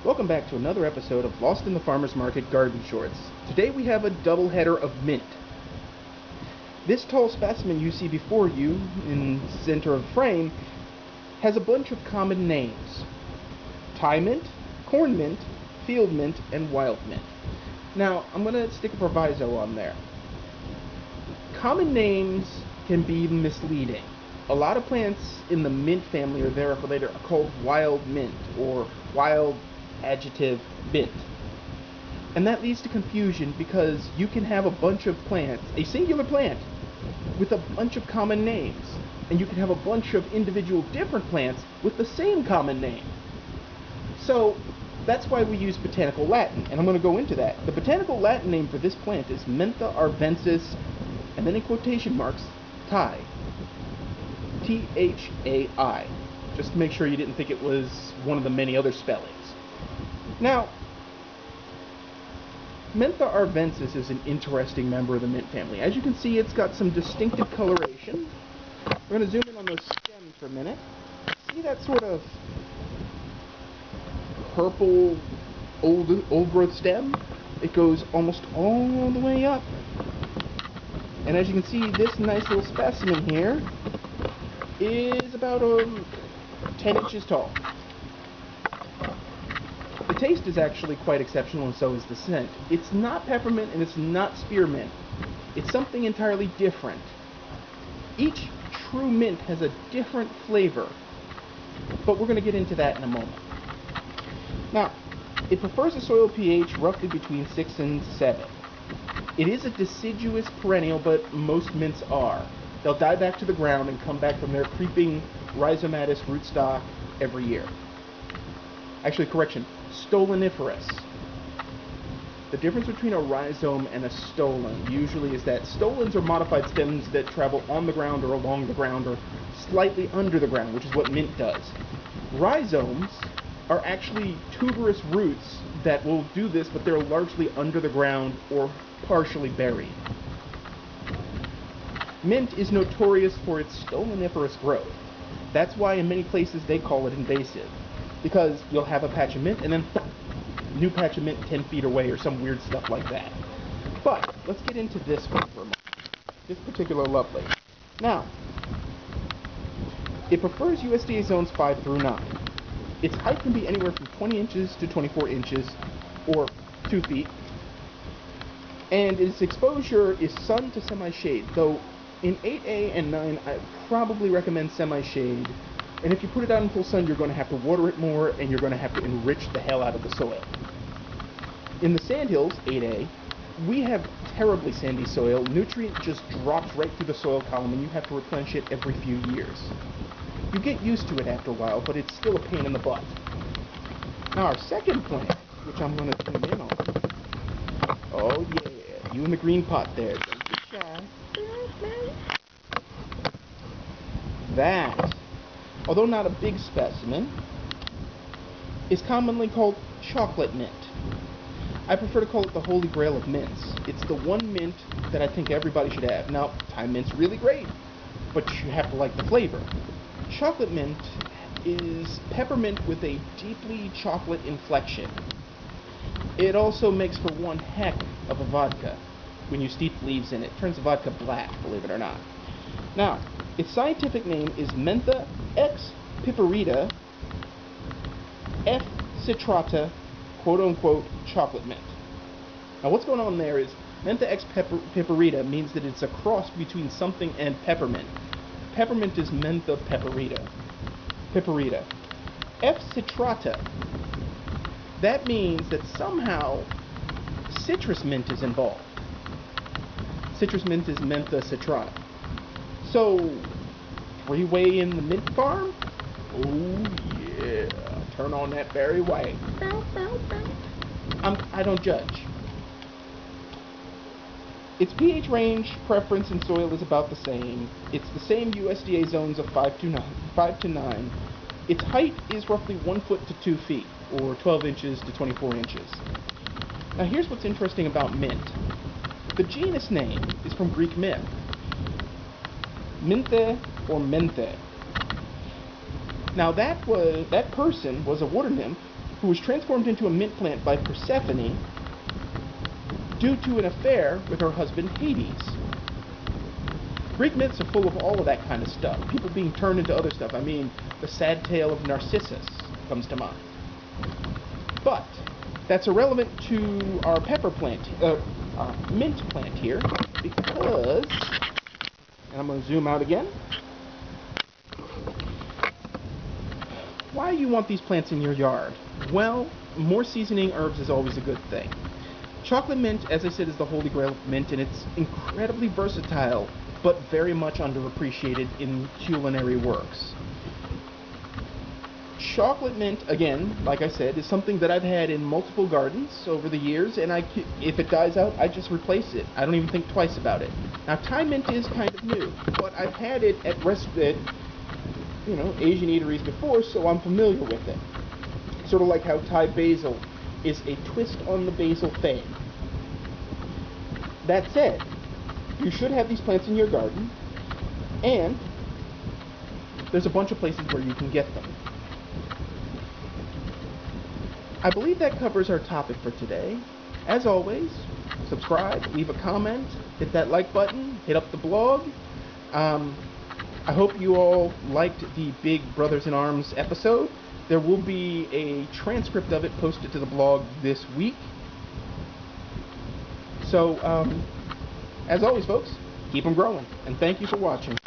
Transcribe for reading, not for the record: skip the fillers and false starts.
Welcome back to another episode of Lost in the Farmer's Market Garden Shorts. Today we have a double header of mint. This tall specimen you see before you, in the center of the frame, has a bunch of common names. Thai mint, corn mint, field mint, and wild mint. Now, I'm going to stick a proviso on there. Common names can be misleading. A lot of plants in the mint family or thereafter are called wild mint or wild adjective mint. And that leads to confusion because you can have a bunch of plants, a singular plant, with a bunch of common names. And you can have a bunch of individual different plants with the same common name. So that's why we use botanical Latin, and I'm going to go into that. The botanical Latin name for this plant is Mentha arvensis, and then in quotation marks, Thai. Thai. Just to make sure you didn't think it was one of the many other spellings. Now, Mentha arvensis is an interesting member of the mint family. As you can see, it's got some distinctive coloration. We're going to zoom in on those stems for a minute. See that sort of purple old growth stem? It goes almost all the way up. And as you can see, this nice little specimen here is about 10 inches tall. The taste is actually quite exceptional, and so is the scent. It's not peppermint and it's not spearmint. It's something entirely different. Each true mint has a different flavor, but we're going to get into that in a moment. Now, it prefers a soil pH roughly between 6 and 7. It is a deciduous perennial, but most mints are. They'll die back to the ground and come back from their creeping rhizomatous rootstock every year. Actually, correction, stoloniferous. The difference between a rhizome and a stolon usually is that stolons are modified stems that travel on the ground or along the ground or slightly under the ground, which is what mint does. Rhizomes are actually tuberous roots that will do this, but they're largely under the ground or partially buried. Mint is notorious for its stoloniferous growth. That's why in many places they call it invasive, because you'll have a patch of mint and then new patch of mint 10 feet away or some weird stuff like that. But let's get into this one for a moment. This particular lovely. Now, it prefers USDA zones 5 through 9. Its height can be anywhere from 20 inches to 24 inches, or 2 feet. And its exposure is sun to semi-shade, though in 8A and 9, I probably recommend semi-shade. And if you put it out in full sun, you're going to have to water it more, and you're going to have to enrich the hell out of the soil. In the sandhills, 8A, we have terribly sandy soil. Nutrient just drops right through the soil column, and you have to replenish it every few years. You get used to it after a while, but it's still a pain in the butt. Now our second plant, which I'm going to zoom in on. Oh yeah, you in the green pot there. Don't be shy. That, although not a big specimen, is commonly called chocolate mint. I prefer to call it the holy grail of mints. It's the one mint that I think everybody should have. Now, Thai mint's really great, but you have to like the flavor. Chocolate mint is peppermint with a deeply chocolate inflection. It also makes for one heck of a vodka when you steep leaves in it. It turns the vodka black, believe it or not. Now, its scientific name is Mentha x piperita F citrata, quote-unquote, chocolate mint. Now, what's going on there is Mentha x piperita means that it's a cross between something and peppermint. Peppermint is Mentha piperita. F citrata, that means that somehow citrus mint is involved. Citrus mint is Mentha citrata. So, three-way in the mint farm? Oh yeah, turn on that berry way. I don't judge. Its pH range preference in soil is about the same. It's the same USDA zones of 5 to 9. Its height is roughly 1 foot to 2 feet, or 12 inches to 24 inches. Now here's what's interesting about mint. The genus name is from Greek myth. Mentha or Mentha. Now that person was a water nymph who was transformed into a mint plant by Persephone due to an affair with her husband Hades. Greek myths are full of all of that kind of stuff. People being turned into other stuff. I mean, the sad tale of Narcissus comes to mind. But that's irrelevant to our our mint plant here, because, and I'm going to zoom out again. Why do you want these plants in your yard? Well, more seasoning herbs is always a good thing. Chocolate mint, as I said, is the holy grail of mint, and it's incredibly versatile, but very much underappreciated in culinary works. Chocolate mint, again, like I said, is something that I've had in multiple gardens over the years, and if it dies out, I just replace it. I don't even think twice about it. Now, Thai mint is kind of new, but I've had it at Asian eateries before, so I'm familiar with it. Sort of like how Thai basil is a twist on the basil fame. That said, you should have these plants in your garden, and there's a bunch of places where you can get them. I believe that covers our topic for today. As always, subscribe, leave a comment, hit that like button, hit up the blog. I hope you all liked the Big Brothers in Arms episode. There will be a transcript of it posted to the blog this week. So, as always, folks, keep them growing, and thank you for watching.